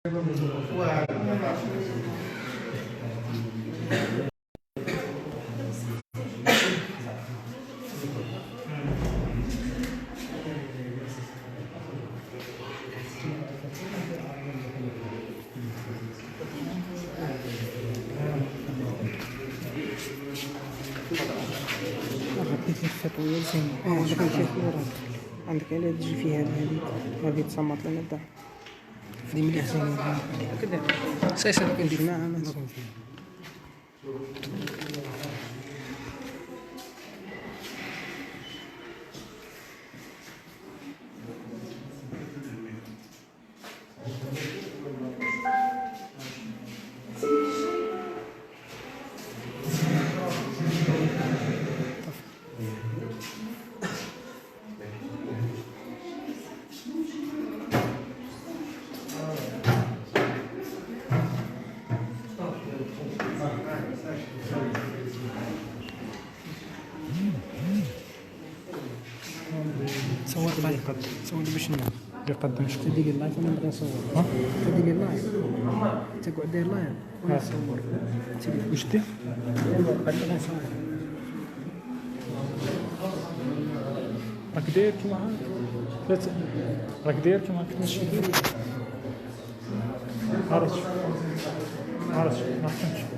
طويل زين. عندك عندك على تجي فيها هذه ما بيتصمت لنا الدار دي مليح زين كذا سايسه كندير معها ما نكون فيها صور باش يقدم شكون تدير اللايف انا نبغي نصور تدير اللايف تقعد دير لايف وانا نصور واش دير قد نصور راك داير كيما هاك راك داير كيما هاك ماشي عرفت ما فهمتش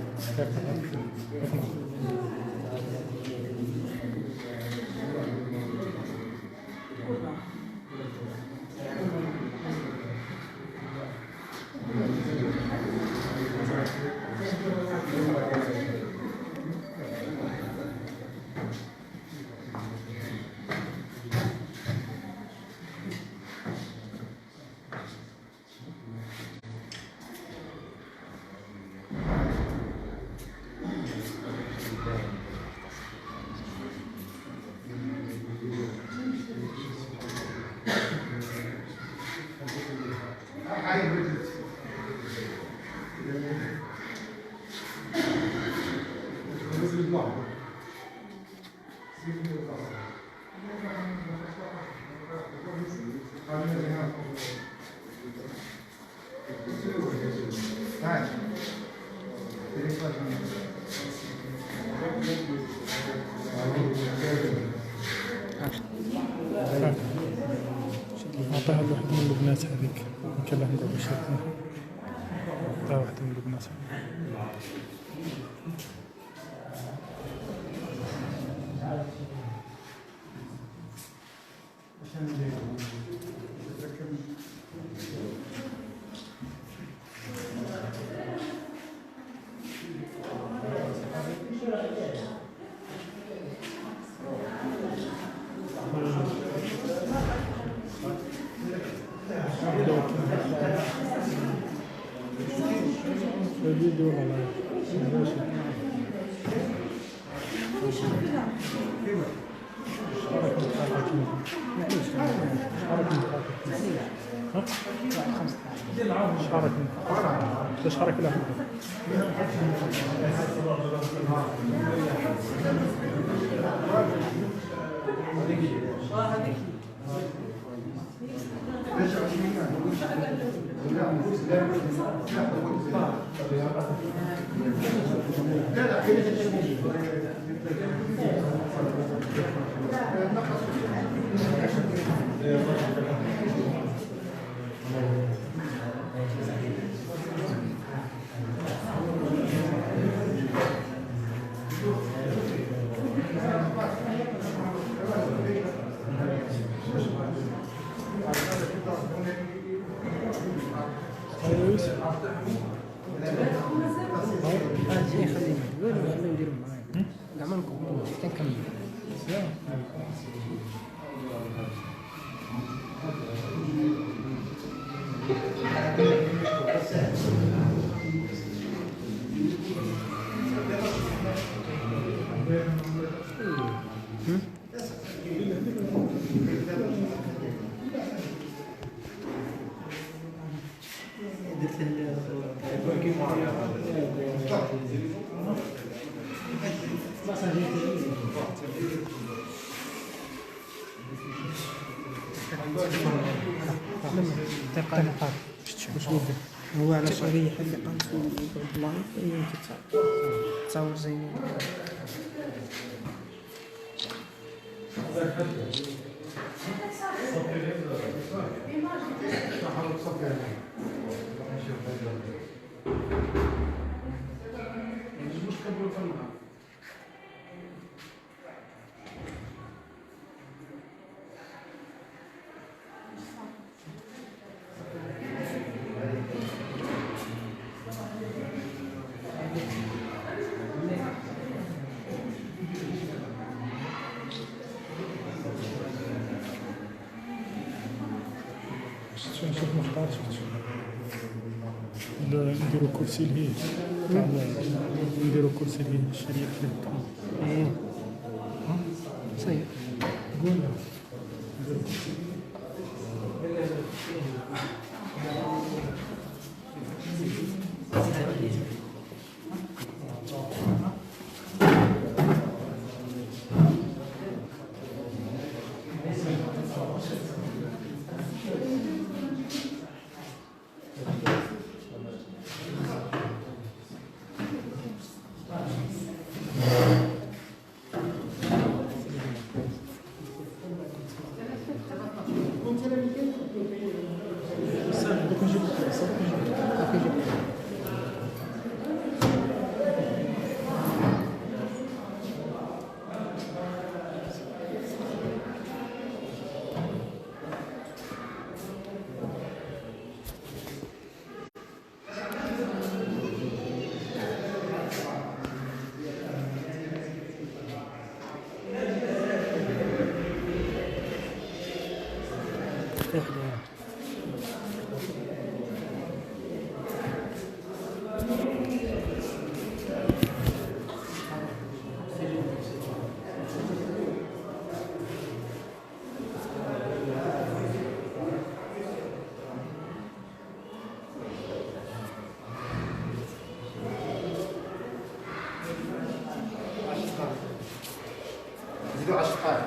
عطاها لواحد من البنات هذيك كان له نقعدو شادين عطاها واحد من البنات الفيديو والله شارك له خلينا نديرو معايا كاع ما نكملوش كنكمل واش هو علاش غير يحل قنت ويقعد لايف يمكن تصاور زين. شوف مختار نديرو كرسي لهيه نديرو كرسي لهيه الشريط فيه. ايه صحيح. قول زيدوا 10 دقائق.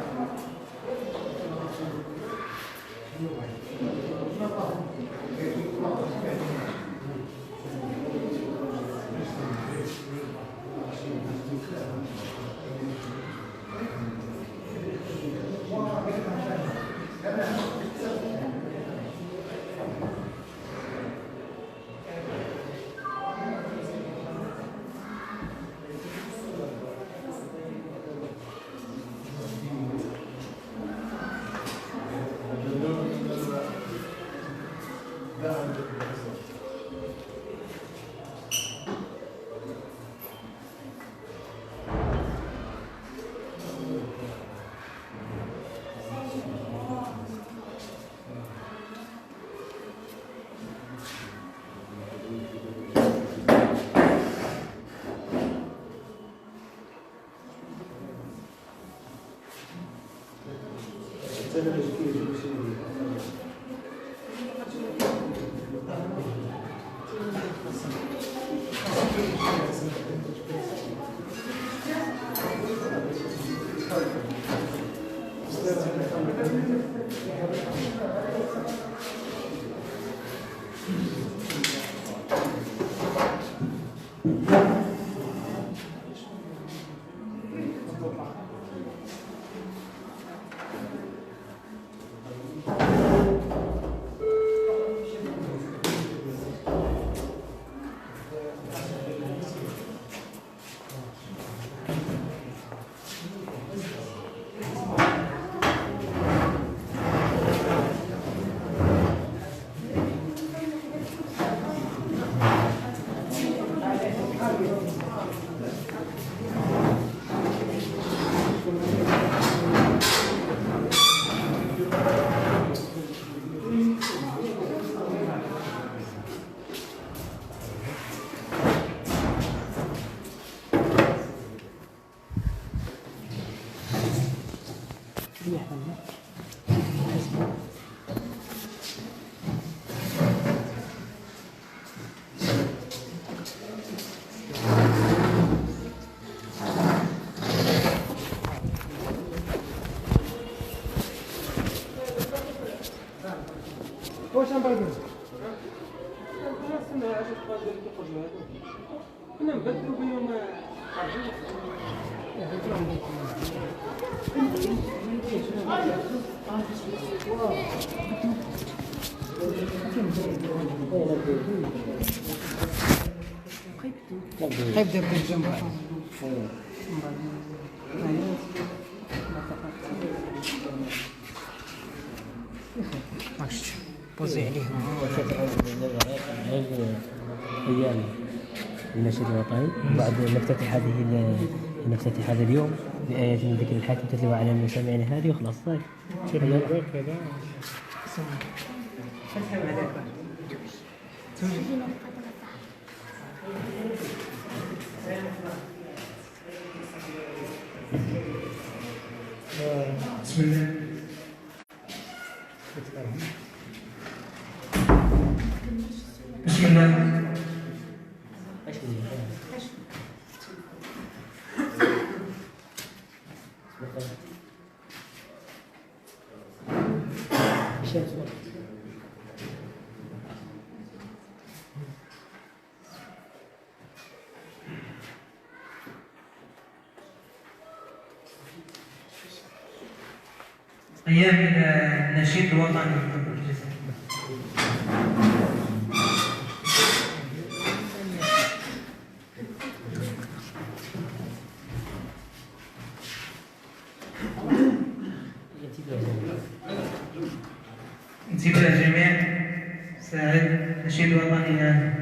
خايف دير الجنب ماكش بوزي عليهم أيام النشيد الوطني بعد نفتتح هذا اليوم بآيات من ذكر الحاكم تتلوى على المستمعين هذه وخلاص طيب. كذا بسم الله. بسم الله. أيام النشيد الوطني. انتباه الجميع، ساعد النشيد الوطني الآن.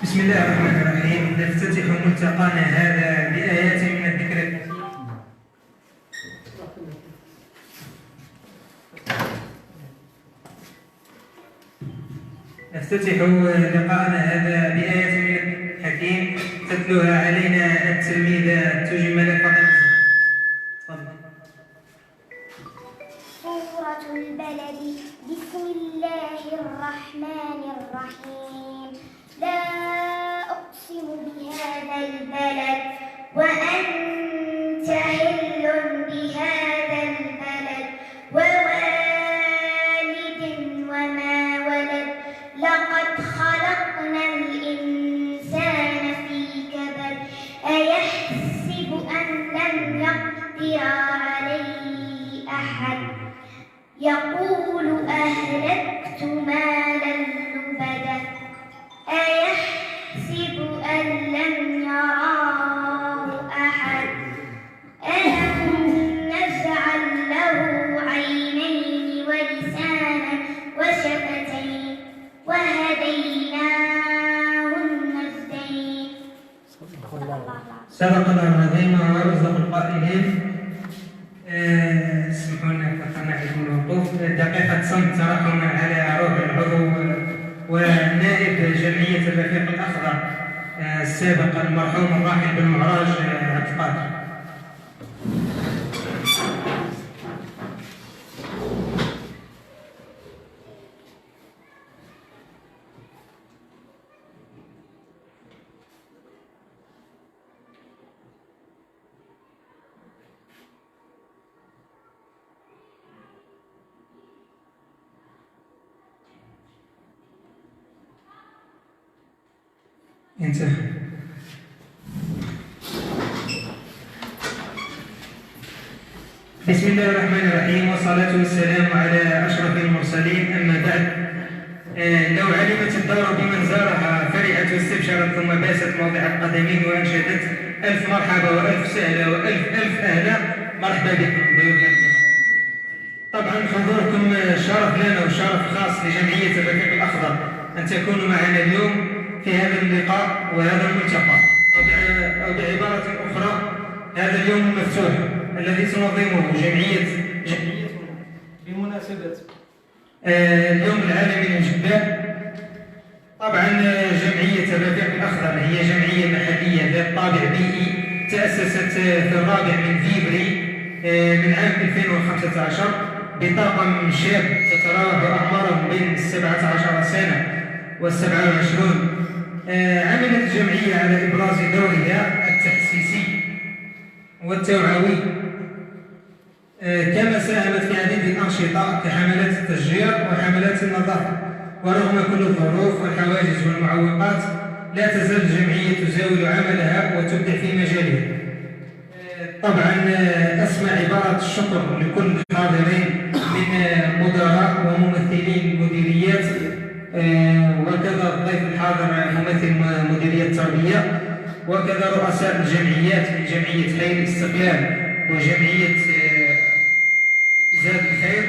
بسم الله الرحمن الرحيم. نفتتح ملتقانا هذا بآيات من الذكر الحكيم. نفتتح لقاءنا هذا بآيات من الذكر الحكيم تتلوها علينا التلميذة تجمل فاطمة. سورة البلد. بسم الله الرحمن الرحيم. لا أقسم بهذا البلد وأنت حل بهذا البلد ووالد وما ولد لقد خلقنا الإنسان في كبد أيحسب أن لن يقدر عليه أحد يقول أهلكت مالا لبدا أيحسب أن لم يراه أحد ألم نجعل له عينين ولسانا وشفتين وهديناه النجدين. صدق الله العظيم وأصدق القائلين. اسمحوا لنا فقط نحن الوقوف دقيقة صمت ترحما على روح العضو ونائب جمعية الرفيق الأخضر السابق المرحوم الراحل بن معراج عبد القادر. انتهى. بسم الله الرحمن الرحيم، والصلاة والسلام على أشرف المرسلين، أما بعد. لو علمت الدار بمن زارها فرحت واستبشرت، ثم باست موضع القدمين وأنشدت: ألف مرحبا وألف سهلا وألف ألف أهلا، مرحبا بكم ضيوف الكرام. طبعا حضوركم شرف لنا وشرف خاص لجمعية الرفيق الأخضر أن تكونوا معنا اليوم في هذا اللقاء وهذا الملتقى، أو بعبارة أخرى هذا اليوم المفتوح الذي تنظمه جمعية بمناسبة اليوم العالمي للجبال. طبعا جمعية الرفيق الأخضر هي جمعية محلية ذات طابع بيئي، تأسست في 4 فبراير من عام 2015 بطاقم شاب تتراوح أعمارهم بين 17 سنة و 27. عملت الجمعية على إبراز دورها التأسيسي والتوعوي، كما ساهمت في عديد الأنشطة كحملات التشجير وحملات النظافة. ورغم كل الظروف والحواجز والمعوقات، لا تزال الجمعية تزاول عملها وتبدع في مجالها. طبعا أسمع عبارة الشكر لكل الحاضرين من مدراء وممثلين المديريات، وكذا الضيف الحاضر ممثل مديرية التربية، وكذا رؤساء الجمعيات من جمعية خير الاستقلال وجمعية زاد الخير.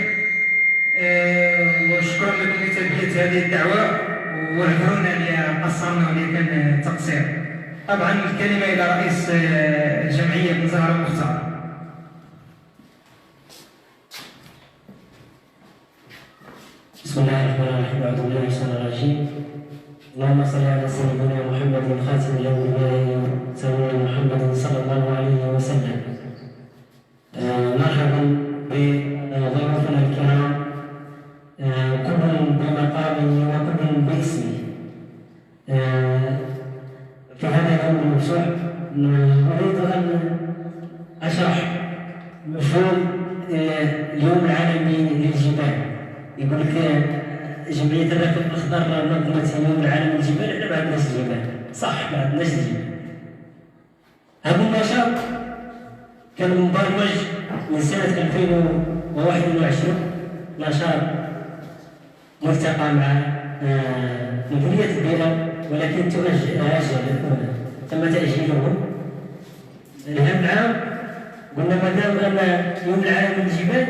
وشكرا لكم لتلبية هذه الدعوة، واعذرونا اللي قصرنا واللي كان تقصير. طبعا الكلمة إلى رئيس الجمعية بن زهرة المختار. بسم الله الرحمن الرحيم، أعوذ بالله من الشيطان الرجيم. اللهم صل على سيدنا محمد خاتم الأنبياء سيدنا محمد صلى الله عليه وسلم. مرحبا بضيوفنا الكرام، كل بمقامه وكل باسمه. في هذا اليوم المفتوح أريد أن أشرح مفهوم اليوم العالمي للجبال. يقول لك جمعية الرفيق الأخضر نظمت اليوم العالمي للجبال، احنا ما عندناش الجبال، صح ما عندناش الجبال. هذا النشاط كان مبرمج من سنة 2021، نشاط ملتقى مع مديرية البيئة، ولكن تم تأجيله لهذا العام. قلنا ما دام أن يوم العالمي للجبال،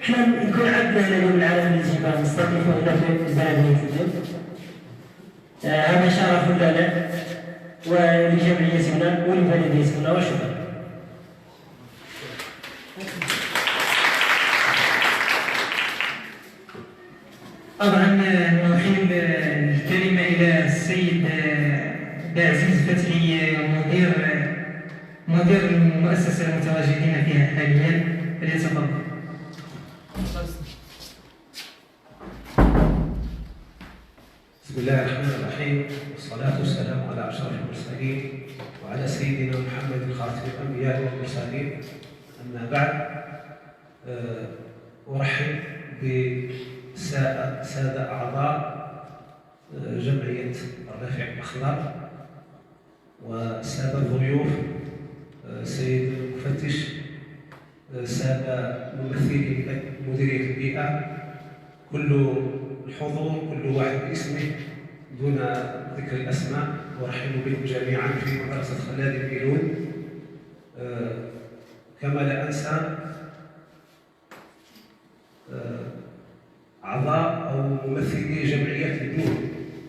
احنا يكون عندنا هنا يوم العالمي للجبال نستضيفه هنا في بلدية الجبل. هذا شرف لنا ولجمعيتنا ولبلديتنا، وشكرا. طبعا نحيل الكلمة إلى السيد عزيز فتحي، مدير المؤسسة المتواجدين فيها حاليا، فليتفضل. بسم الله الرحمن الرحيم، والصلاة والسلام على أشرف المرسلين وعلى سيدنا محمد خاتم الأنبياء والمرسلين، أما بعد. أرحب بالسادة أعضاء جمعية الرفيق الأخضر والسادة الضيوف، سيد المفتش، سادة ممثلي مديرية البيئة، كل الحضور كل واحد باسمه دون ذكر الأسماء. أرحب بكم جميعا في مدرسة خلاد البيلون. كما لا أنسى أعضاء أو ممثلي جمعيات البنود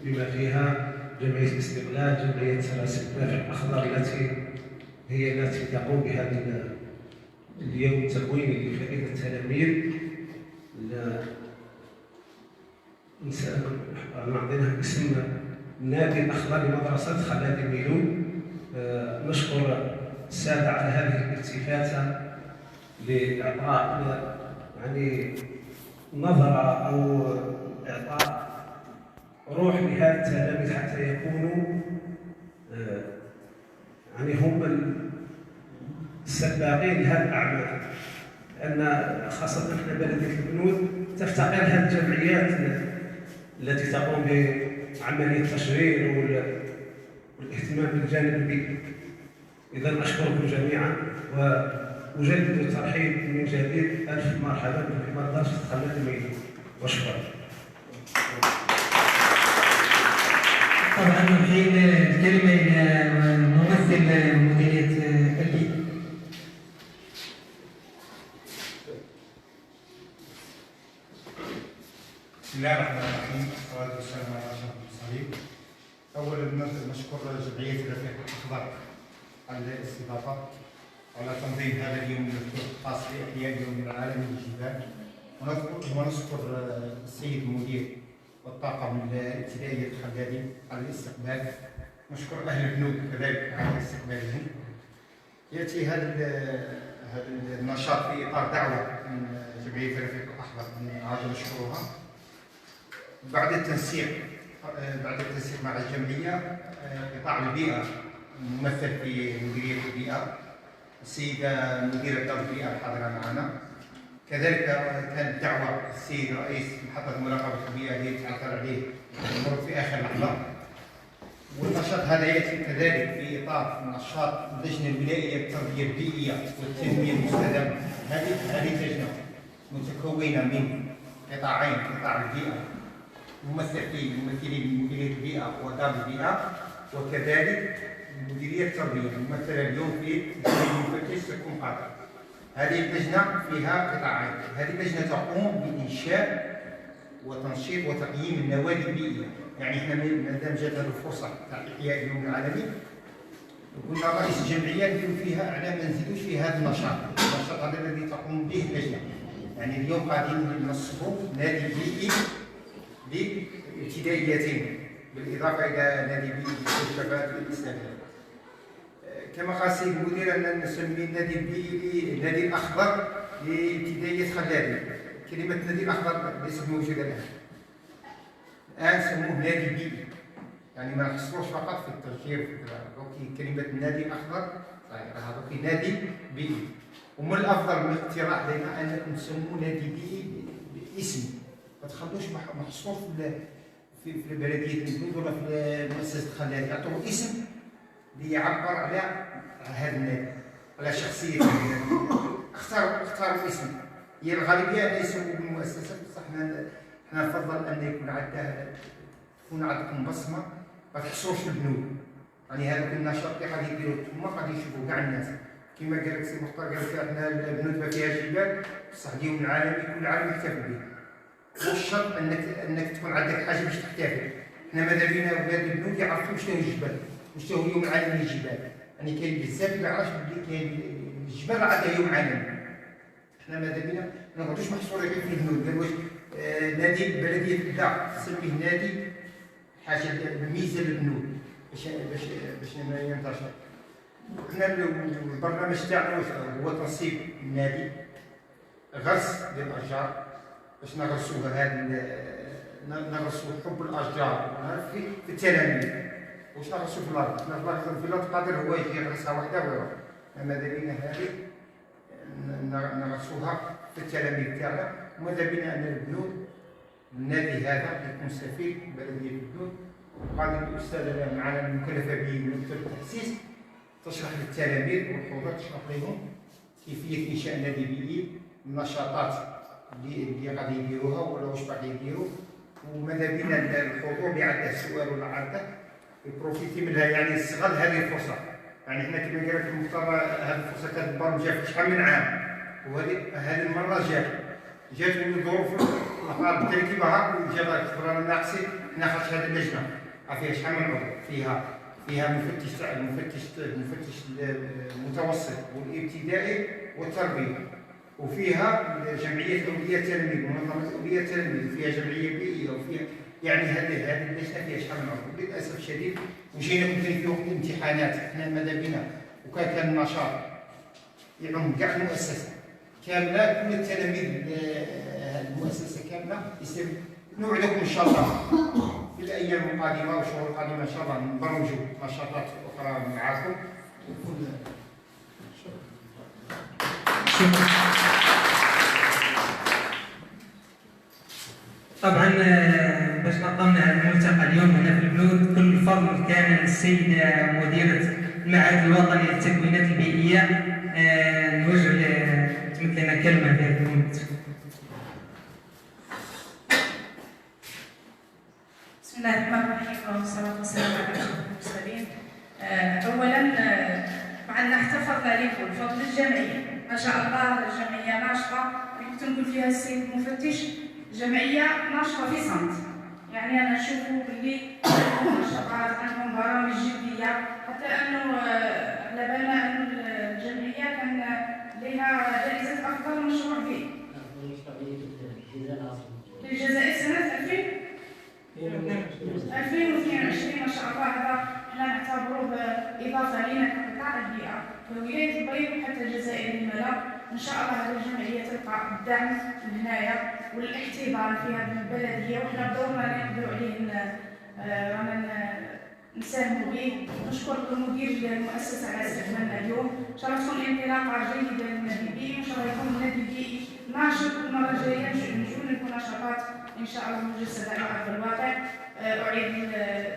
بما فيها جمعية الاستقلال، جمعية الرفيق الأخضر التي تقوم بهذا اليوم التكويني لفائدة التلاميذ. نعطينا اسم النادي الأخضر لمدرسة خلاد البيلون. نشكر السادة على هذه الالتفاتة لإعطاء نظرة أو إعطاء روح لهذا التلاميذ حتى يكونوا هم السباقين لهذه الأعمال، لأن خاصة احنا بلدية البنود تفتقر هذه الجمعيات التي تقوم بعملية التشغيل والاهتمام بالجانب البيئي. إذا أشكركم جميعا أجدد الترحيب من جديد. ألف مرحبا بمرضى خلال الميدان، وشكرا. طبعا نحيل الكلمة إلى ممثل مديرية البيئة. بسم الله الرحمن الرحيم، والصلاة والسلام على أشرف المرسلين. أولا نشكر جمعية الرفيق الأخضر على الاستضافة وعلى تنظيم هذا اليوم الخاص بإحياء اليوم العالمي للجبال، ونشكر السيد المدير والطاقم الابتدائية الخلادي على الاستقبال. نشكر أهل البنوك كذلك على استقبالهم. يأتي هذا النشاط في إطار دعوة من جمعية الرفيق الأخضر، هذا نشكرها. بعد التنسيق مع الجمعية، قطاع البيئة ممثل في مديرية البيئة، السيدة مديرة دار البيئة الحاضرة معنا. كذلك كانت دعوة السيد رئيس محطة مراقبة البيئة اللي تعثر عليه المر في آخر لحظة. والنشاط هذا يأتي كذلك في إطار نشاط اللجنة الولائية للتربية البيئية والتنمية المستدامة. هذه اللجنة متكونة من قطاعين: قطاع البيئة ممثلين من مديرية البيئة ودار البيئة، وكذلك مديرية التربية ممثلة اليوم في المفتش تكون قادر. هذه اللجنة فيها قطاعين. هذه اللجنة تقوم بإنشاء وتنشيط وتقييم النوادي البيئية. يعني احنا ما دام جات هذه الفرصة تاع إحياء اليوم العالمي، قلنا رئيس الجمعية نديروا فيها على ما نزيدوش في هذا النشاط هذا الذي تقوم به اللجنة. يعني اليوم قاعدين نصبوا نادي بيئي لابتدائيتين، بالإضافة إلى نادي بيئي للشباب الإسلامية. كما قال السيد المدير أن نسمي النادي البيئي النادي الأخضر لابتدائية خلادي. كلمة النادي الأخضر ليست موجودة الآن سموه نادي بيئي، يعني ما نحصروش فقط في التشجير. كلمة النادي الأخضر هذا في نادي بيئي. ومن الأفضل من الاقتراح لنا أن نسموه نادي بيئي باسم، ما تخلوش محصور في بلدية البلود ولا في مؤسسة خلادي. يعطوه اسم ليعبر على هذا النادي، على شخصية النادي. اختاروا اسم. هي الغالبية لا يسموا بالمؤسسة، بصح احنا نفضل أن تكون عندكم بصمة، ما تحصروش في البنود. يعني هذا النشاط اللي غادي يديروه ثم غادي يشوفوا كاع الناس. كما قال لك سي مختار، قال لك احنا البنود ما فيهاش جبال، بصح اليوم العالمي كل عام يحتفل به. والشرط انك تكون عندك حاجه باش تحتفل. احنا ماذا بينا اولاد البنود يعرفوا شنو هو الجبل، شنو هو اليوم العالمي للجبال. يعني كاين بزاف ما يعرفش بلي كاين الجبال عندها يوم عالمي. احنا ماذا بينا ما نقعدوش محصورين في البنود. قال واش نادي بلديه الابداع تسميه نادي حاجه الميزه للبنود باش ما ينتشر. احنا البرنامج تاعنا هو تنسيق النادي، غرس للاشجار باش نغرسوها نغرسوا حب الاشجار في التلاميذ. واش نغرسوا في الارض؟ في الارض قادر هو يجي يغرسها وحده ويروح. ماذا بينا هذه نغرسوها في التلاميذ تاعنا. وماذا بينا ان البنود النادي هذا يكون سفير بلديه البنود. وقادر الاستاذه معنا المكلفه بمكتب التحسيس تشرح للتلاميذ والحضور، تشرح لهم كيفيه انشاء نادي بيئي، النشاطات اللي غادي يديروها ولا واش باغي يديروا. وماذا بينا الحضور اللي عنده سؤال ولا عنده يبروفيتي منها، يعني يستغل هذه الفرصه. يعني احنا كما قال لك المختار، هذه الفرصه كانت البرم جات شحال من عام، وهذه المره جات من الظروف الاخرى بتركيبها وجات خبره ناقصين. احنا خاطر هذه اللجنه فيها شحال من عضو، فيها مفتش المتوسط والابتدائي والتربيه، وفيها جمعيه اولياء التلاميذ، منظمه اولياء التلاميذ، وفيها جمعيه بيئيه، وفيها يعني هذه اللجنه فيها شحال من عضو. للاسف الشديد وجينا في وقت الامتحانات. احنا ماذا بنا وكان النشاط يعم كاع المؤسسه كامله، كل التلاميذ المؤسسه كامله. نوعدكم ان شاء الله في الايام القادمه والشهور القادمه ان شاء الله نبرمجوا نشاطات اخرى معاكم. طبعا باش نظمنا هذا الملتقى اليوم هنا في البنود، كل الفضل كان للسيده مديره المعهد الوطني للتكوينات البيئيه. نوجه الفضل عليكم، الفضل للجمعيه، ما شاء الله الجمعيه ناشطه. كنت نقول فيها السيد المفتش جمعيه ناشطه في صمت، يعني انا نشوفوا باللي عندهم نشاطات، عندهم برامج جديه، حتى انه على بالنا انه الجمعيه كان لها جائزه افضل مشروع فيه في الجزائر سنه 2022 ما شاء الله. هذا احنا نعتبروه اضافه لنا كقطاع البيئه في ولايه البيض وحتى الجزائر الملا. ان شاء الله هذه الجمعيه تلقى الدعم من هنايا والاحتضان في هذه البلديه، وحنا بدورنا نقدروا عليه رانا نساهموا به. نشكر المدير المؤسسه على استقبالنا اليوم، ان شاء الله تكون انطلاقه جيده للنادي البيئي، وان شاء الله يكون النادي البيئي ناشط المره الجايه نجون نكون نشاطات ان شاء الله مجسده على ارض الواقع. اعيد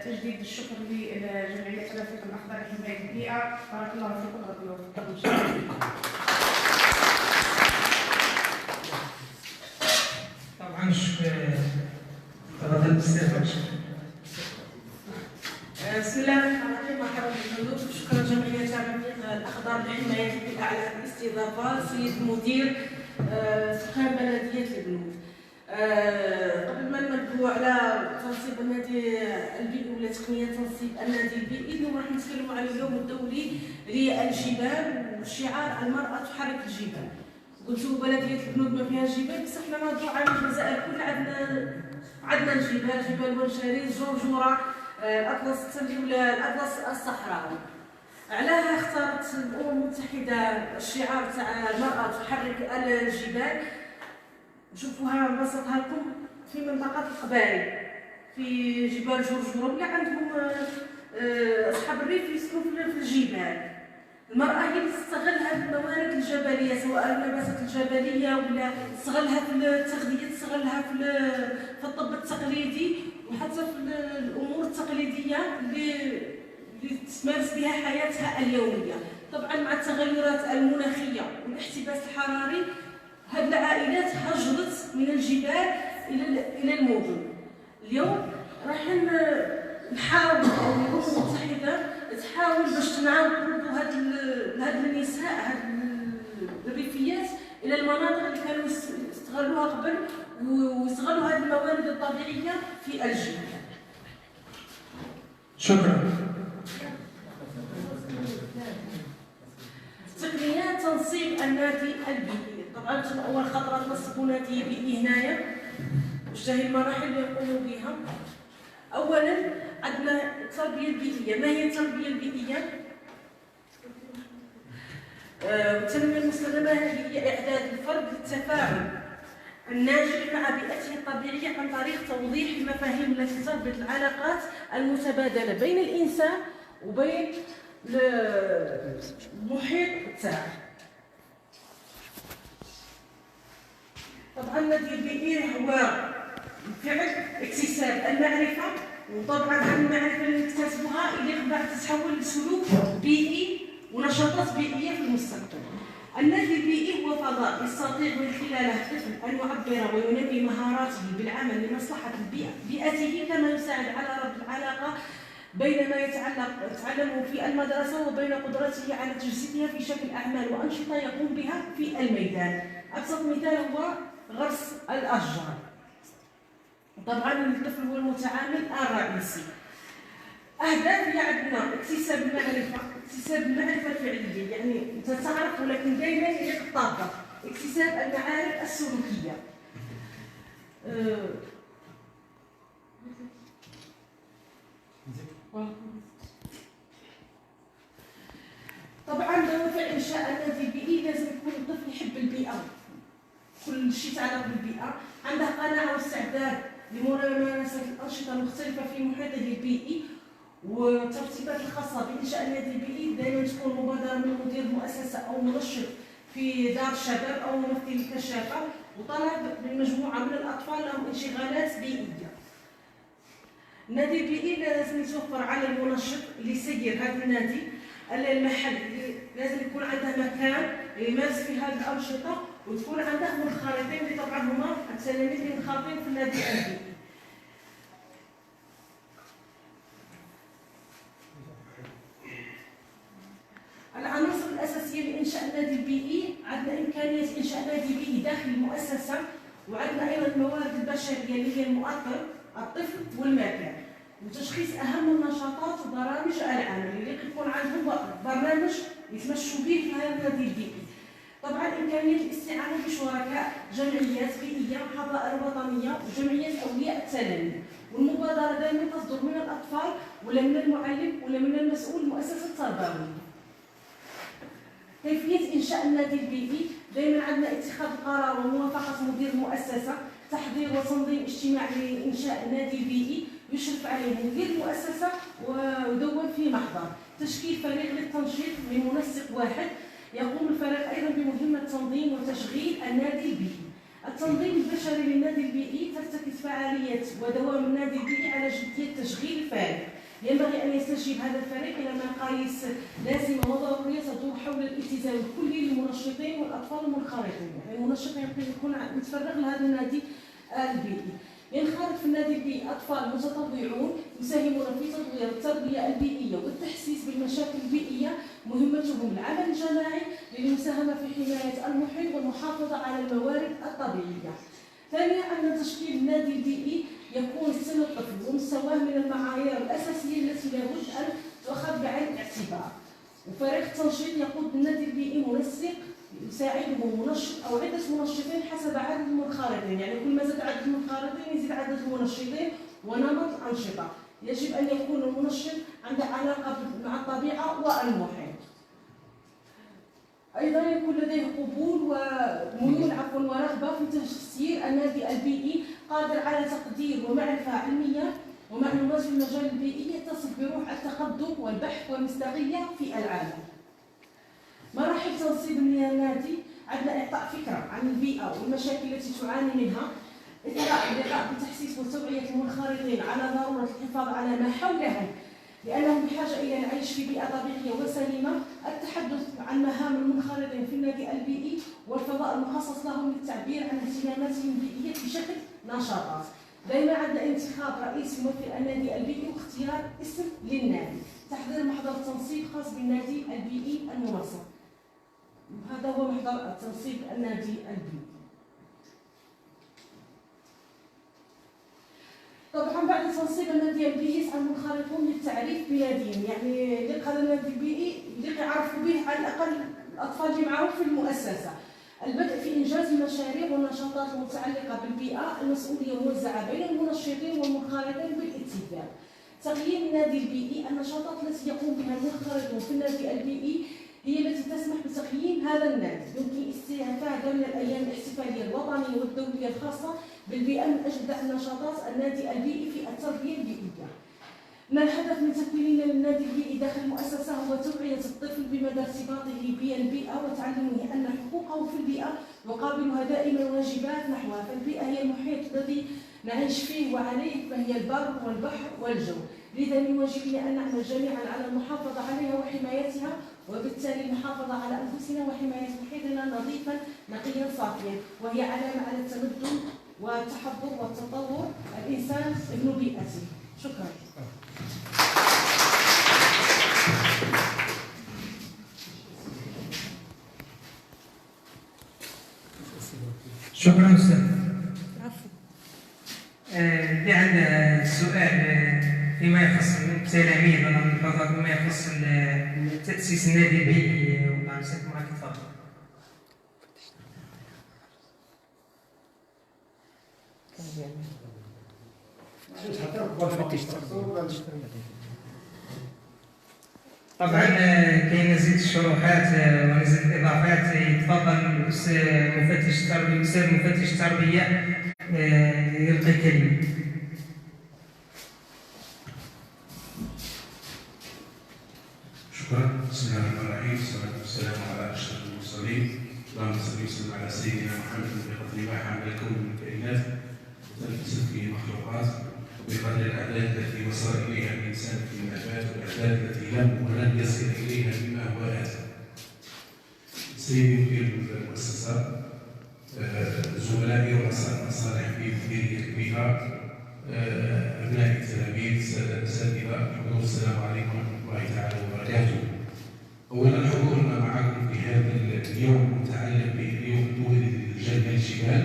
تجديد الشكر لجمعيه الرفيق الاخضر لحمايه البيئه. بارك الله فيكم وربي يوفقكم ان شاء الله. طبعا تفضل استاذ. بسم الله الرحمن الرحيم. مرحبا بالحضور، شكرا جمعيه الرفيق الاخضر لحمايه البيئه على الاستضافه. سيد المدير سكان بلديه البنود، قبل ما نبداو على تنصيب النادي البيئي ولا تقنيه تنصيب النادي البيئي، اليوم راح نتكلموا على اليوم الدولي للجبال والشعار المراه تحرك الجبال. قلتوا بلديه البنود ما فيها جبال، بس احنا نهضروا على الجزائر كلها عندنا الجبال، جبال ونشارين، جرجوره، الاطلس الثلجي ولا الاطلس الصحراوي. علاها اختارت الامم المتحده الشعار تاع المراه تحرك الجبال؟ نشوفوها نبسطها لكم في منطقه القبائل في جبال جرجوره، ولا عندهم اصحاب الريف يسكنوا في الجبال. المراه هي اللي تستغل هذه الموارد الجبليه، سواء النباتات الجبليه ولا تستغلها في التغذيه، تستغلها في الطب التقليدي وحتى في الامور التقليديه اللي تمارس بها حياتها اليوميه. طبعا مع التغيرات المناخيه والاحتباس الحراري، هذه العائلات هجرت من الجبال الى المدن. اليوم راح نحاول الامم المتحده تحاول باش تنعاونوا هاد النساء، هاد الريفيات الى المناطق اللي كانوا يستغلوها قبل ويستغلوا هذه الموارد الطبيعيه في الجبال. شكرا. تقنيات تنصيب النادي البيئي. طبعا اول خطوه تنصبوا نادي بيئي هنايا، واش هي المراحل اللي يقوموا بها؟ اولا عندنا التربيه البيئيه. ما هي التربيه البيئيه؟ التنميه المستدامه هي اعداد الفرد للتفاعل الناجح مع بيئته الطبيعيه عن طريق توضيح المفاهيم التي تربط العلاقات المتبادله بين الانسان وبين المحيط تاعه. طبعا النادي البيئي هو فعل اكتساب المعرفه، وطبعا هذه المعرفه اللي نكتسبوها اللي بعد تتحول لسلوك بيئي ونشاطات بيئيه في المستقبل. النادي البيئي هو فضاء يستطيع من خلاله الطفل ان يعبر وينمي مهاراته بالعمل لمصلحه بيئته، كما يساعد على ربط العلاقه بين ما يتعلمه في المدرسه وبين قدرته على تجسيدها في شكل اعمال وانشطه يقوم بها في الميدان. ابسط مثال هو غرس الاشجار. طبعا الطفل هو المتعامل الرئيسي. اهداف هي عندنا اكتساب المعرفه الفعليه، يعني انت تعرف ولكن دائما يجيك الطاقه. اكتساب المعارف السلوكيه. طبعا دوافع انشاء النادي البيئي لازم يكون الطفل يحب البيئه، كل شيء يتعلق بالبيئه، عنده قناعه واستعداد لممارسه الانشطه المختلفه في محيطه البيئي. والترتيبات الخاصه بانشاء النادي البيئي دائما تكون مبادره من مدير المؤسسه او منشط في دار الشباب او ممثل الكشافه، وطلب من مجموعه من الاطفال لهم انشغالات بيئيه. النادي البيئي لازم يتوفر على المنشط اللي يسير هذا النادي المحل، لازم يكون عنده مكان يمارس فيه هذه الانشطه، وتكون عنده منخرطين اللي طبعا هما التلاميذ اللي منخرطين في النادي البيئي. العناصر الاساسيه الأساسية لإنشاء النادي البيئي، عندنا إمكانية إنشاء نادي بيئي داخل المؤسسة، وعندنا أيضا الموارد البشرية اللي هي المؤطر، الطفل والمكان، وتشخيص أهم النشاطات وبرامج العمل اللي يكون عندهم برنامج يتمشوا به في هذا النادي البيئي. طبعا إمكانية الاستعانة بشركاء جمعيات بيئية، حظائر وطنية وجمعيات أولياء التلاميذ، والمبادرة دائما تصدر من الأطفال ولا من المعلم ولا من المسؤول المؤسسة التربوية. كيفية إنشاء النادي البيئي، دائما عندنا اتخاذ القرار وموافقة مدير المؤسسة، تحضير وتنظيم اجتماع لإنشاء النادي البيئي يشرف عليه مدير المؤسسة ودون في محضر، تشكيل فريق للتنشيط من منسق واحد، يقوم الفريق أيضا بمهمة تنظيم وتشغيل النادي البيئي. التنظيم البشري للنادي البيئي ترتكز فعالية ودوام النادي البيئي على جدية تشغيل الفريق. ينبغي أن يستجيب هذا الفريق إلى مقاييس لازمة وضرورية تدور حول الالتزام الكلي للمنشطين والأطفال المنخرطين، يعني المنشط يكون متفرغ لهذا النادي البيئي. ينخرط في النادي البيئي أطفال متطوعون يساهمون في تطوير التربية البيئية والتحسيس بالمشاكل البيئية، مهمتهم العمل الجماعي للمساهمة في حماية المحيط والمحافظة على الموارد الطبيعية. ثانيا، أن تشكيل النادي البيئي يكون سن الطفل ومستواه من المعايير الأساسية التي لابد أن تؤخذ بعين الاعتبار. وفريق التنشيط يقود النادي البيئي منسق يساعده منشط أو عدة منشطين حسب عدد المنخرطين، يعني كل ما زاد عدد المنخرطين يزيد عدد المنشطين ونمط الأنشطة. يجب أن يكون المنشط عنده علاقة مع الطبيعة والمحيط. أيضا يكون لديه قبول وميول ورغبة في تسيير النادي البيئي، قادر على تقدير ومعرفة علمية ومعلومات في المجال البيئي، يتصف بروح التقدم والبحث والمصداقية في العالم. مراحل تنصيب النادي، عندنا إعطاء فكرة عن البيئة والمشاكل التي تعاني منها، إثراء اللقاء بتحسيس وتوعية المنخرطين على ضرورة الحفاظ على ما حولهم لأنهم بحاجة إلى العيش في بيئة طبيعية وسليمة، التحدث عن مهام المنخرطين في النادي البيئي والفضاء المخصص لهم للتعبير عن اهتماماتهم البيئية بشكل نشاطات. دائما عندنا انتخاب رئيس يمثل النادي البيئي واختيار اسم للنادي، تحضير محضر تنسيق خاص بالنادي البيئي المنظم. هذا هو محضر تنسيق النادي البيئي. طبعا بعد تنصيب النادي البيئي يسعى المنخرطون للتعريف بناديهم، يعني لقى النادي البيئي اللي يعرفوا به على الاقل الاطفال اللي معهم في المؤسسه. البدء في انجاز المشاريع والنشاطات المتعلقه بالبيئه، المسؤوليه موزعه بين المنشطين والمنخرطين بالاتفاق. تقييم النادي البيئي، النشاطات التي يقوم بها المنخرطون في النادي البيئي هي التي تسمح بتقييم هذا النادي. يمكن استهدافها من الايام الاحتفاليه الوطنيه والدوليه الخاصه بالبيئه من اجل دعم نشاطات النادي البيئي في التربيه البيئيه. ما الهدف من تكوين النادي البيئي داخل المؤسسه هو توعيه الطفل بمدى ارتباطه بالبيئه وتعلمه ان حقوقه في البيئه يقابلها دائما واجبات نحوها، فالبيئه هي المحيط الذي نعيش فيه وعليه، فهي البر والبحر والجو، لذا من واجبنا ان نعمل جميعا على المحافظه عليها وحمايتها، وبالتالي المحافظة على أنفسنا وحماية محيطنا نظيفا نقيا صافيا، وهي علامة على التمدن والتحضر والتطور. الإنسان ابن بيئته. شكرا. شكرا أستاذ. اللي عنده سؤال فيما يخص التلاميذ ولا المحاضرات فيما يخص تأسيس النادي البيئي ولا نسيت معك تفضل. طبعا كاين نزيد الشروحات ونزيد الاضافات. يتفضل الاستاذ مفتش التربيه يلقي كلمه. شكرا. بسم الله الرحمن الرحيم، والصلاه والسلام على اشرف المرسلين، اللهم صل وسلم على سيدنا محمد بقدر ما حمل الكون من الكائنات وتنفس فيه المخلوقات وبقدر الاعداد التي وصل اليها الانسان في النبات والاعداد التي لم ولن يصل اليها بما هو اتى. سيدي مدير المؤسسه، زملائي ورؤساء المصالح في مديريه البيئه، ابنائي التلاميذ، الساده الاساتذه، الحضور، السلام عليكم ورحمه الله تعالى وبركاته. اولا حضورنا معكم بهذا اليوم المتعلق باليوم الدولي للجبال الجبال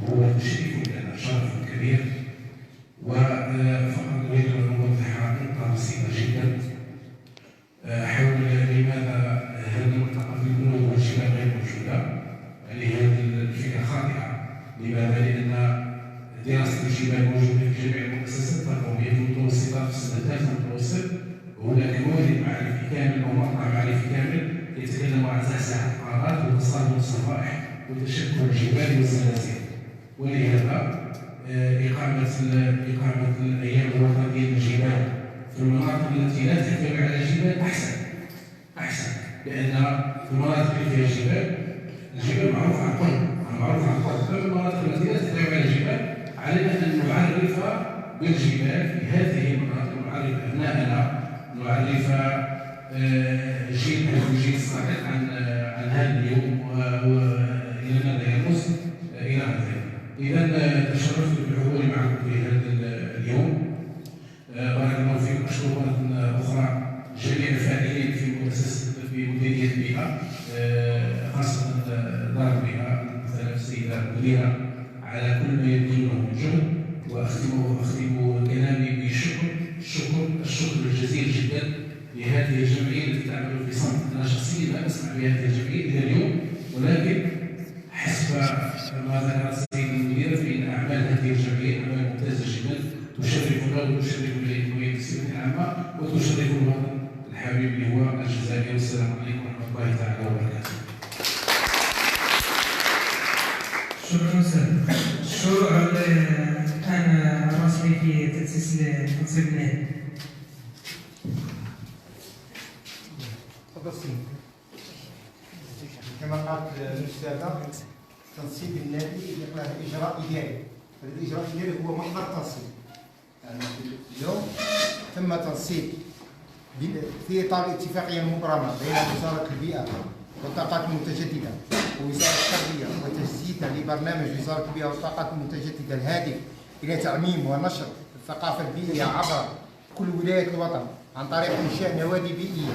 هو تشريف لنا، شرف كبير. وفقط نريد ان نوضح نقطه بسيطه جدا حول لماذا هذا الملتقى في البنود والجبال غير موجوده. يعني هذه الفكره خاطئه. لماذا؟ لان دراسه الجبال موجوده في جميع المؤسسات التربويه في المتوسطات في السنه الثالثه المتوسط. هناك مواد معرفي كامل او مقطع معرفي كامل يتكلم عن زحزحه القارات وتصادم الصفائح وتشكل الجبال والزلازل. ولهذا إقامة الأيام الوطنية للجبال في المناطق التي لا تحتوي على جبال أحسن، لأن في المناطق اللي فيها جبال الجبال معروف عن قرب، في المناطق التي لا تحتوي على جبال علينا أن نعرف بالجبال في هذه المناطق، نعرف أبنائنا، نعرف الجيل الصاعد عن هذا اليوم وإلى ماذا يرمز إلى غيره. إذا تشرفت بالحضور معكم في هذا اليوم. بارك الله فيكم. أشكر مرة أخرى جميع الفاعلين في مديرية البيئة، خاصة دار البيئة، مثلا السيدة المديرة، على كل ما يبذلونه من جهد. وأختم كلامي بالشكر الجزيل جدا لهذه الجمعية التي تعمل في صمت. أنا شخصيا لا أسمع بهذه الجمعية إلى اليوم، ولكن حسب ما ذكر السيد المدير فإن أعمال هذه الجمعية أعمال ممتازة جدا تشرفنا وتشرف الجمعية بصفة عامة وتشرف الوطن الحبيب اللي هو الجزائر. والسلام عليكم ورحمة الله تعالى وبركاته. شكرا أستاذ. الشروع الآن الرسمي في تأسيس تنصيب النادي. تفضل. كما قالت الأستاذة تنصيب النادي له إجراء إداري. الإجراء الإداري هو محضر تنصيب. يعني اليوم تم تنصيب في إطار الاتفاقية المبرمة بين وزارة البيئة والطاقات المتجددة ووزارة التربية وتجديدها لبرنامج وزارة البيئة والطاقات المتجددة الهادف إلى تعميم ونشر الثقافة البيئية عبر كل ولايات الوطن عن طريق إنشاء نوادي بيئية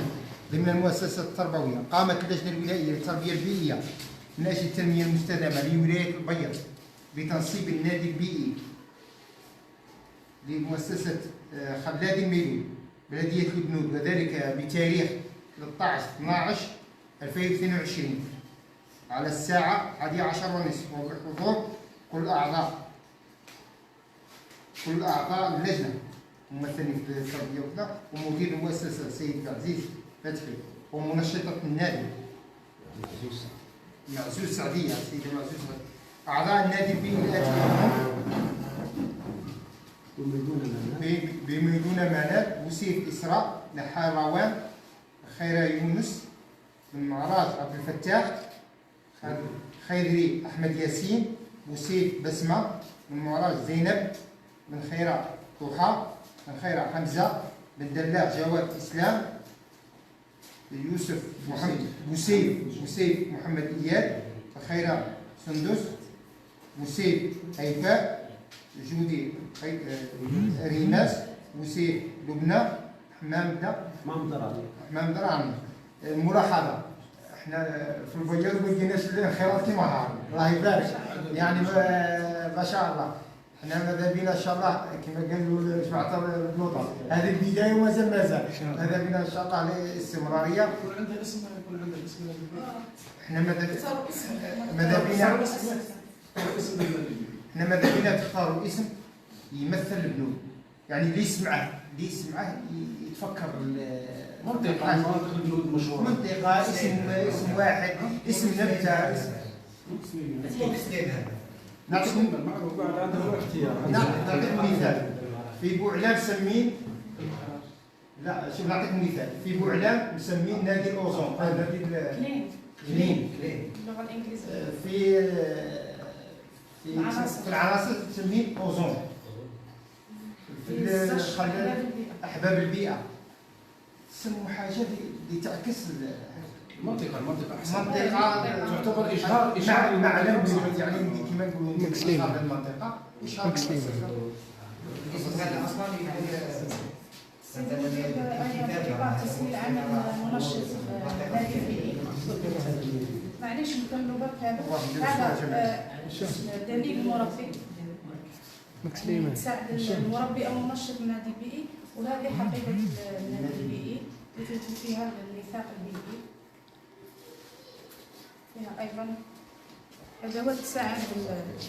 ضمن المؤسسات التربوية. قامت اللجنة الولائية للتربية البيئية من أجل التنمية المستدامة لولاية البيض بتنصيب النادي البيئي لمؤسسة خلاد الميلود بلدية البنود، وذلك بتاريخ 13/12/2022 على الساعة 11:30 وبحضور كل أعضاء اللجنة ممثلين في التربية وكذا، ومدير المؤسسة السيد عزيز فتحي، ومنشطة النادي معزوز سعدية السيدة معزوز سعدية. أعضاء النادي البيئي الآتيين بميدون منال، وسيف إسراء، نحار روان، خيرة يونس، بن معراج عبد الفتاح، خيري أحمد ياسين، وسيف بسمة، بن معراج زينب، بن خيرة طوحة، بن خيرة حمزة، بن دلاع جواد إسلام، يوسف محمد وسيف محمد إياد، خيرة سندس، وسيف هيفاء، جودي ريناس، وسيف لبنى، حمام درعمي. الملاحظة احنا في البيض ما لقيناش الانخراط كما هذا، الله يبارك، يعني ما شاء الله. احنا ماذا بينا ان شاء الله كما قالوا جماعة البلوطة، هذه البداية ومازال ماذا بينا ان شاء الله الاستمرارية. يكون عندها اسم احنا ماذا بينا تختاروا اسم يمثل البنود، يعني اللي يسمعه يتفكر منطقة البنود مشهورة، منطقة اسم واحد، اسم نبتة، نعطيكم مثال. في بوعلام مسمين، لا شوف نعطيكم مثال. في بوعلام مسمين نادي الأوزون، نادي كلين اللغة الإنجليزية. في العناصر تسمين أوزون. في أحباب البيئة سموا حاجة اللي تعكس المنطقة أحسن. منطقة تعتبر إشهار معلم، يعني كما نقولوا إشهار المنطقة، إشهار المؤسسة. هذا أصلا تسمية عام المنشط نادي البيئي. نكملوا برك هذا دليل المربي تساعد المربي او المنشط النادي البيئي، وهذه حقيقه النادي البيئي التي يكون فيها الميثاق البيئي. فيها ايضا ادوات تساعد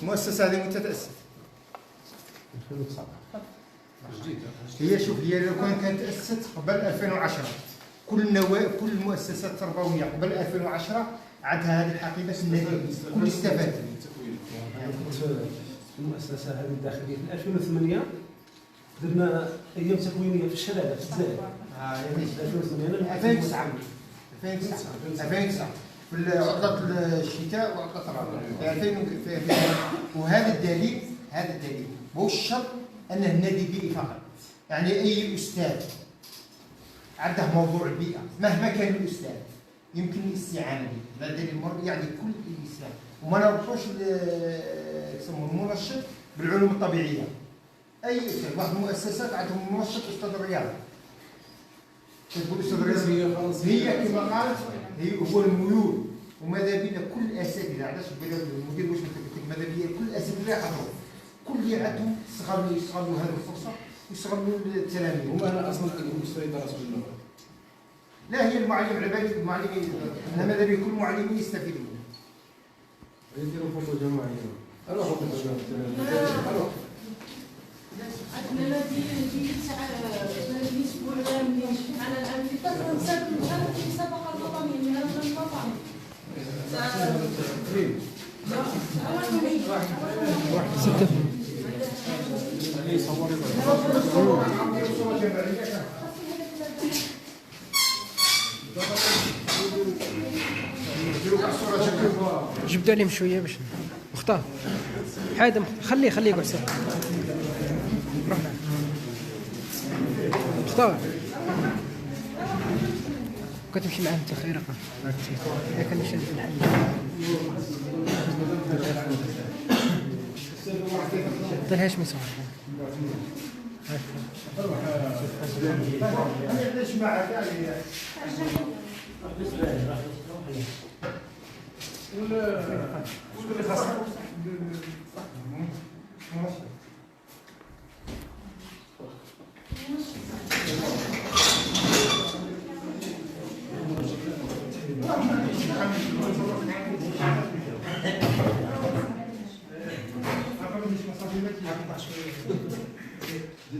المؤسسه هذه متى تاسست؟ هي شوف، هي لو كانت تاسست قبل 2010 كل المؤسسات التربويه قبل 2010 عندها هذه الحقيبه النادي كل استفاد. يعني كنت المؤسسه هذه الداخليه في 2008 درنا ايام تكوينيه في الشلالة في الجزائر. 2009 في عطله الشتاء وعطله الربيع. وهذا الدليل مو الشرط انه النادي بيئي فقط، يعني اي استاذ عنده موضوع البيئه مهما كان الاستاذ يمكن الاستعانه به. هذا المربي يعني كل انسان، وما نربطوش يسموه المنشط بالعلوم الطبيعيه. اي استاذ، بعض المؤسسات عندهم منشط استاذ الرياضه. تقول استاذ الرياضه هي كما قالت هو الميول، وماذا بينا كل الاساتذه. علاش المدير واش قلت لك؟ ماذا بينا كل الاساتذه يحضروا، كل اللي عندهم يستغلوا هذه الفرصه ويستغلوا التلاميذ. هما اصلا عندهم مستوى دراسه اللغه. لا، هي المعلم العبادي المعلمين، ماذا بينا كل المعلمين يستفيدوا. يديروا فوتو جماعيه. اروحوا اروح عندنا نادي الاسبوع على العام اللي فات نسافر المسابقه الوطنيه من هذا المطعم. جبدوا عليهم شويه باش مختار حادم. خليه يقعد ساكت. روح معاه مختار. كتمشي معاه انت خير اذا كان شاد الحل. ديرهاش ميسور. ليش معك شكون اللي خاصك؟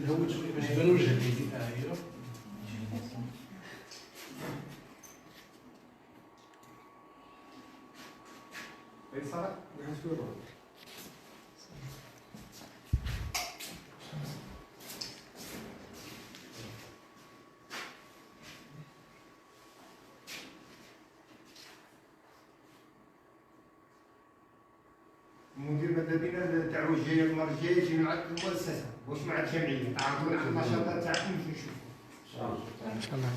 نهود شويه باش يبان وجهك. المدير ماذا بينا تاع الجايه المره الجايه يجي مع المؤسسه واش مع الجمعيه تعرفون على النشاطات تاعكم باش نشوفوا ان شاء الله.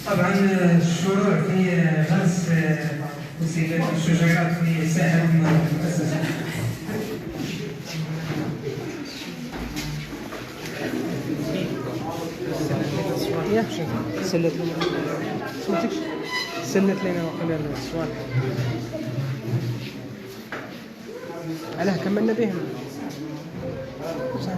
طبعا الشروع في غرس وسيلة الشجيرات في ساحة المؤسسة. سلت لنا وقال السؤال علاه كملنا بهم صحيح.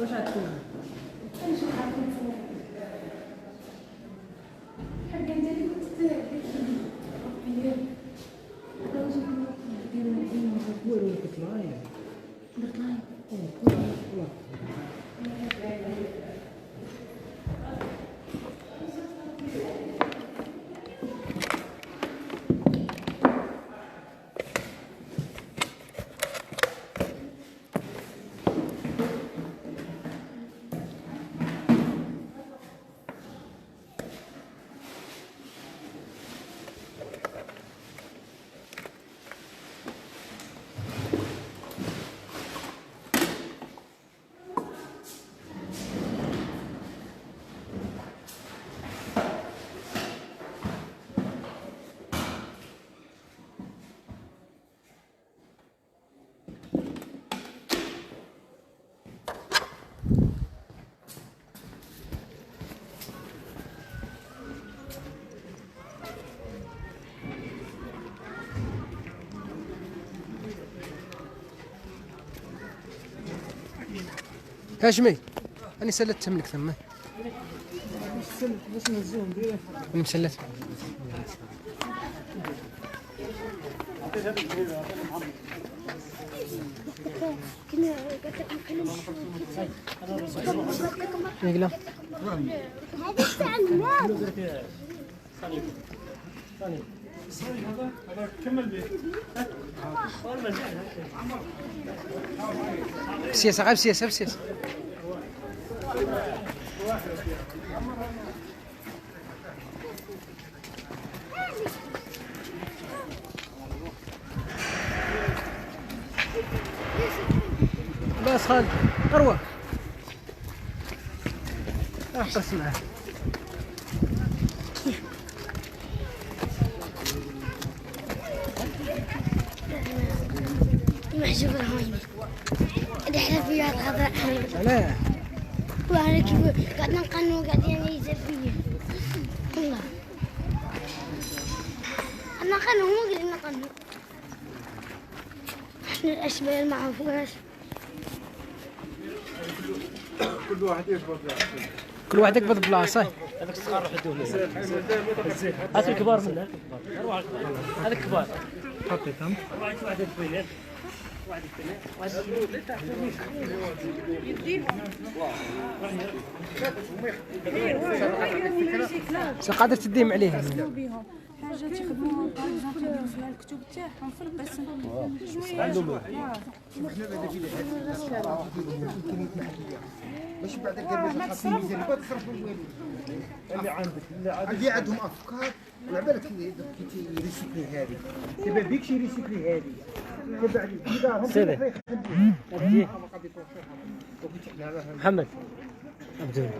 وش عندكم؟ هاشمي أنا سلتهم لك ثم بس نهزوهم ديرها أنا مسلت يقلم سياسة غير سياسة بسياسة بس خالد اروح احرص معاه محجوب الهويني دحنا فيها الخضراء لا وانا كيف قاعدين نقنوا قاعدين يزفيه والله انا قنوا مو قاعدين نقنوا احنا الاشبال ما عرفوهاش كل واحد يكبر كل واحد يقبض بلاصه هذاك الصغار روح يدوه هذاك الكبار منه هذاك الكبار حطيتهم واحد الكبير واحد شو قادر تديم عليه حاجات يخدموها يديروا فيها الكتب تاعهم في القسم باش بعد كده تصرفوا اللي عندك اللي عندهم افكار على بالك كي ريسيكلي هذه تبع بيك شي ريسيكلي هذه تبع دارهم سيدي محمد عبدون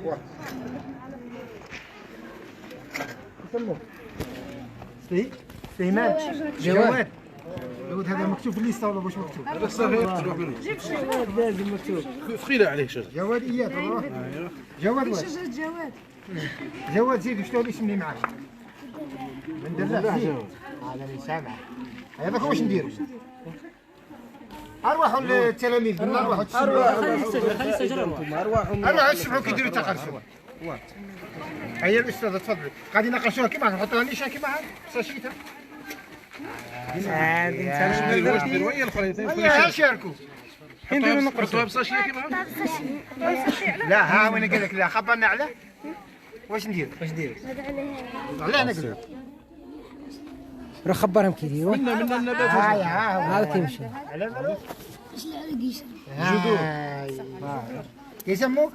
يسموه سليمان جواد هذا مكتوب في الليسته ولا واش مكتوب؟ هذا صافي تروح منه لازم مكتوب ثقيله عليه شجر جواد اياد جواد واش؟ شجرة جواد جواد زيد شنو الاسم اللي معاك؟ من دلع جواد هذا اللي سامع هذاك واش نديروا؟ ارواحوا التلاميذ قلنا ارواحوا خلي الشجره ارواحوا تسمعوا كيديروا تقرصوا هيا الاستاذه تفضلي غادي نناقشوها كيما نحطوها نيشان كيما هاد ساشيتها واش نديروا هي الاخرين هيا شاركوا نديروا نقرصوها بساشيه كيما لا ها وين قال لك لا خبرنا على واش ندير علاه انا قلت روح خبرهم كي يديروا منا النبات هذا كيمشي على بالك جذور كيسموك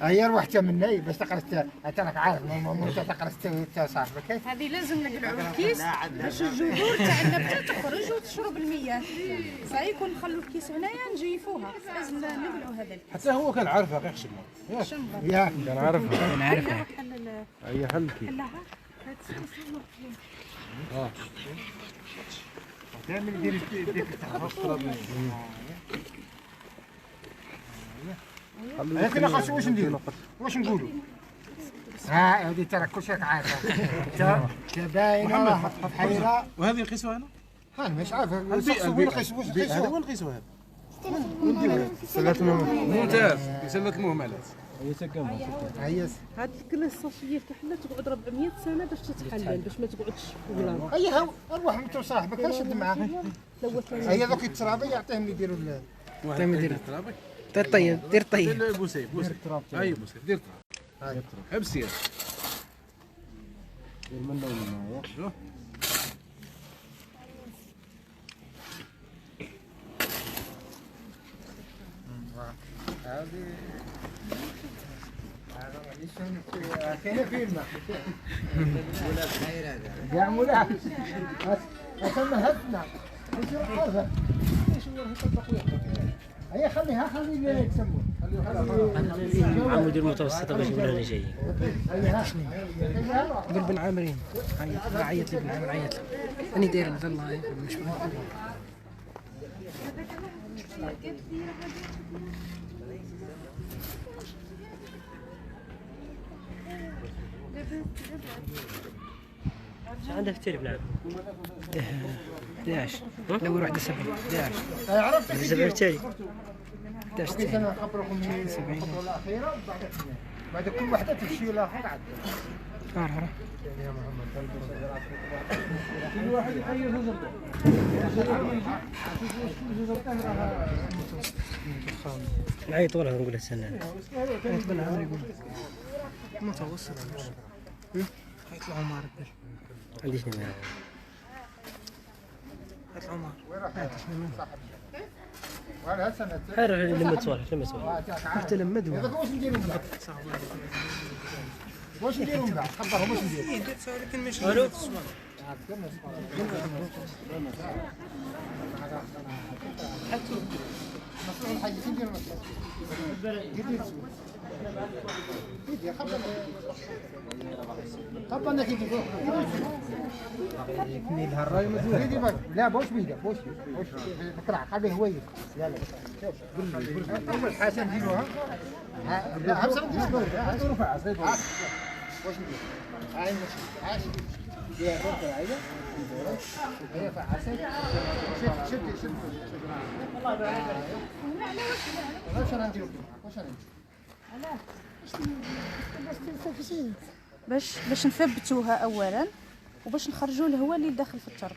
هيا روح منا باش تقرا انت راك عارف مو تقرا انت صاحبك هذه لازم نقلعوا الكيس باش الجذور تاع النبته تخرج وتشرب المياه صحيح كون نخلوا الكيس هنايا نجيفوها لازم نقلعوا هذا الكيس حتى هو كان عارفها غير خشمه ياك كان عارفها هي حلكي تعمل دير لكن خاص واش نديروا واش نقولوا ها هذه ترى كل شيء عارفه باينه حيره وهذه القسوه هنا انا مش عارف القسوه هذا هو القسوه هذا سلات ممتاز يسلت المهملات هي هاد الصافيه تحلى تقعد 400 سنه باش تتحلل باش ما تقعدش ولا هي ارواح انت صاحبك شد معاه هي ذوك الترابه يعطيهم يديروا دير طيب دير طيب دير بوسيف اي بوسيف دير تراب حبس يا دير منه ومنه شوف هذه كاينه فيلم يا مولاي اسمى هبنا ايش عارفه ايش هو يطبق ويحفظ هيا خلي يسموه مع مدير المتوسطه باش يقول انا جاي قول بن عامرين عيط لي بن عامر عيط لي اني داير والله مش عندك تلف نعم 11 دور واحد 7 11 عرفت الزبير تاعي بغيت انا نخبركم من الخطوه الاخيره بعد كل وحده تمشي لاخر عاد. يا محمد كل واحد يغير جزرته. معي طولها نقول السنة يتبنى عمري يقول متوسط حيطلعوا مع رجال عنديش نمرة حيطلعوا مع وين راح صاحب ولا سنه حيروح لما سوالف حتى لمدوا هذاك واش نديروا من بعد؟ واش نديروا من بعد؟ خبرهم واش نديروا؟ لكن ماشي مسؤول الحاج كي نديروا خبرنا كي نديروا لا بوش بيده بوش فكرة خليه هو يلا شوف اول حاجه نديروها لا همسه نديروا رفع واش ندير هاي عاش يا رب هيا هي فعسل شد واش نديروا واش نديروا باش نثبتوها اولا وباش نخرجوا الهواء اللي داخل في التربه.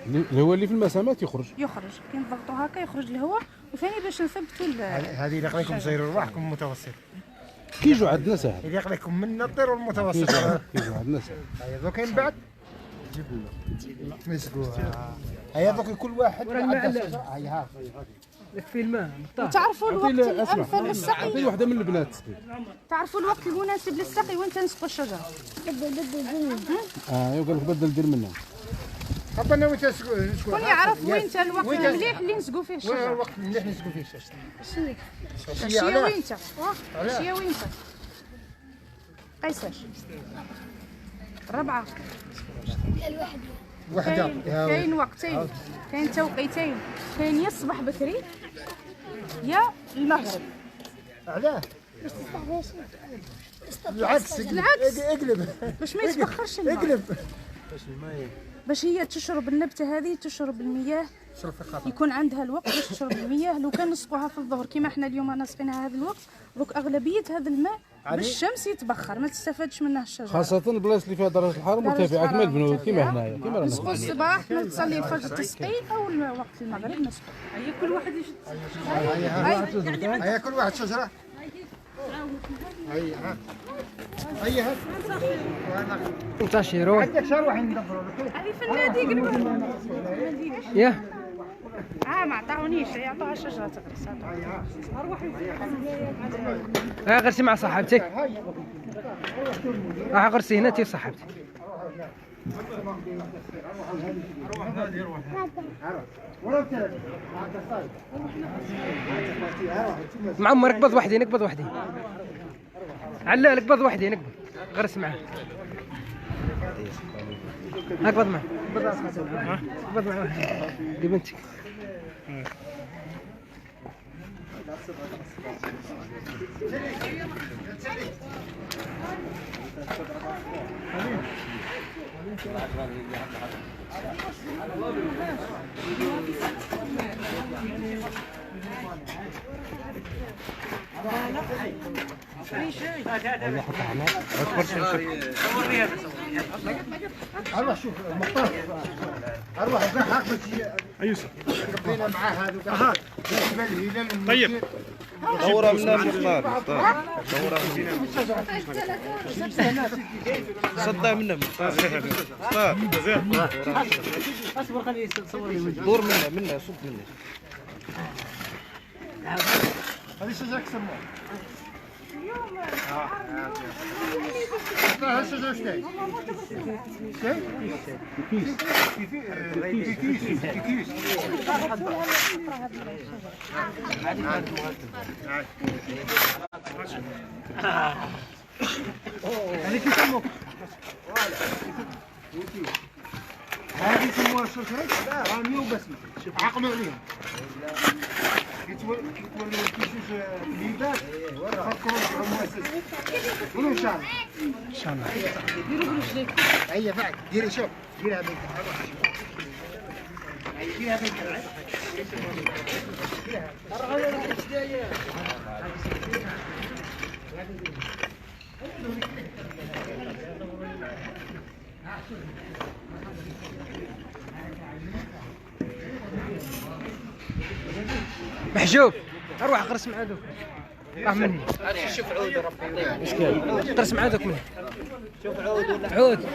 الهواء اللي في المسامات يخرج كي نضغطوا هكا يخرج الهواء، وثاني باش نثبتوا هذه اللي خليكم تصيروا رواحكم متوسط. كيجوا عندنا ساهل اللي خليكم من الطير والمتوسط كيجوا عندنا ساهل. هيا دوك من بعد مسكوها. هيا دوك كل واحد هيا ها في الماء تعرفوا الوقت الامثل للسقي. عطي واحده من البنات تعرفوا الوقت المناسب للسقي وين تنسقوا الشجره. ايوا قال لك بدل دير منها. خبرنا وين تنسقوا. شكون يعرف وين الوقت المليح اللي نسقوا فيه الشجره. وين الوقت المليح نسقوا فيه الشجره. الشيا وين انت؟ الشيا وين انت؟ قيسر 4 وحده كاين وقتين، كاين توقيتين، كاين يا الصباح بكري يا المغرب. علاه؟ بالعكس اقلب باش ما يتبخرش الماء. اقلب باش هي تشرب النبته هذه، تشرب المياه، يكون عندها الوقت باش تشرب المياه. لو كان نسقوها في الظهر كيما احنا اليوم انا سقيناها هذا الوقت، دوك اغلبيه هذا الماء بالشمس يتبخر، ما تستفادش منه الشجره. خاصه البلايص اللي فيها درجه الحراره مرتفعه كما البنود كيما هنايا كيما رانا نسقوا الصباح من تصلي الفجر تسقي او وقت المغرب نسقوا. هي كل واحد يشد. هيا كل واحد شجره. هيا هيا انت شيرو عندك شروح ندبروا لك. هذه في النادي قبل ياه ما عطاونيش، يعطوها شجره تغرس. غرسي مع صاحبتك. غرسي هنا تي صاحبتك. معمر اقبض وحدين اقبض وحدين. علال اقبض وحدين اقبض غرس معاه. اقبض معاه اقبض معاه واحد لبنتك. اروح شوف المختار اروح هاك ايوه قبينا معاه هذوك طيب دورة منا مختار دورة صدق منا مختار اصبر خليه يصور لي. دور منا صد منا. هذه شجرة كسموها. هذه شجرة شتاي؟ شتاي؟ كيكيس. هذه كيسموها؟ هذه يسموها الشجرة رامية وبسمة. عقلوا عليهم. كيتولوا كيجوز الهبات فكروا يرجعوا مؤسسة. قولوا ان شاء الله. ان شاء الله. ديروا برجليك. هيا بعد ديري شوف ديري هذيك. محجوب اروح قرص مع ذوك راه مني شوف عود ربي اشكال قرص مع ذوك مني شوف عود ولا عود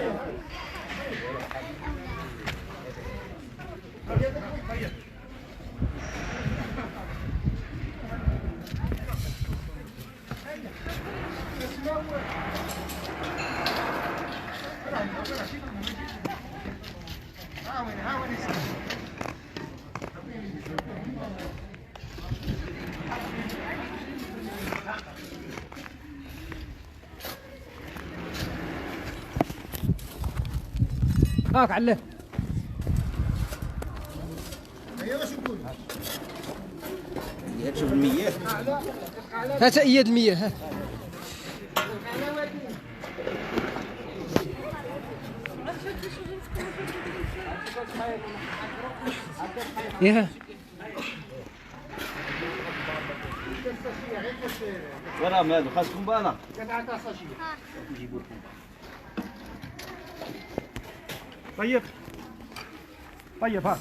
هاك عليه شوف المياه هات اياد المياه هات ياه ورا مالو خاصكم بانا طيب ها